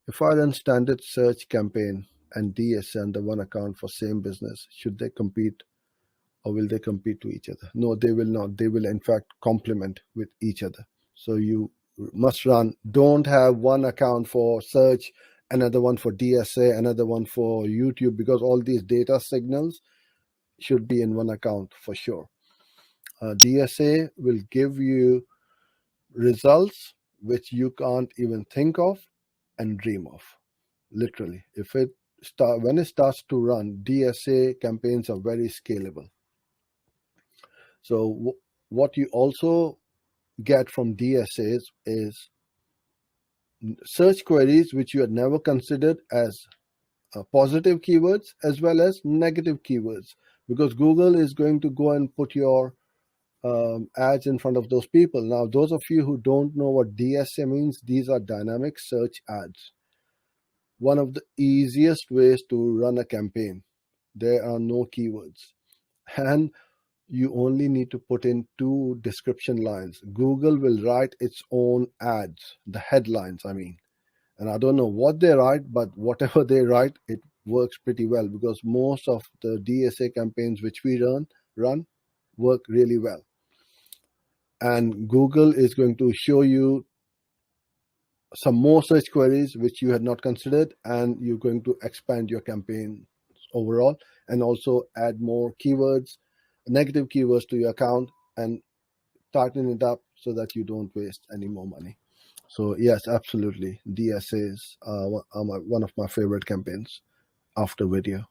If I run standard search campaign and DSA under one account for same business, should they compete or will they compete to each other? No, they will not. They will in fact complement with each other. So you must run, don't have one account for search, another one for DSA, another one for YouTube, because all these data signals should be in one account for sure. DSA will give you results which you can't even think of and dream of. Literally, when it starts to run, DSA campaigns are very scalable. So what you also get from DSAs is search queries which you had never considered as positive keywords as well as negative keywords, because Google is going to go and put your ads in front of those people. Now, those of you who don't know what DSA means, these are dynamic search ads. One of the easiest ways to run a campaign. There are no keywords, and you only need to put in 2 description lines. Google will write its own ads, the headlines, I mean. And I don't know what they write, but whatever they write, it works pretty well, because most of the DSA campaigns which we run work really well. And Google is going to show you some more search queries which you had not considered, and you're going to expand your campaign overall and also add more keywords, negative keywords to your account, and tighten it up so that you don't waste any more money. So yes, absolutely, DSAs are one of my favorite campaigns after video.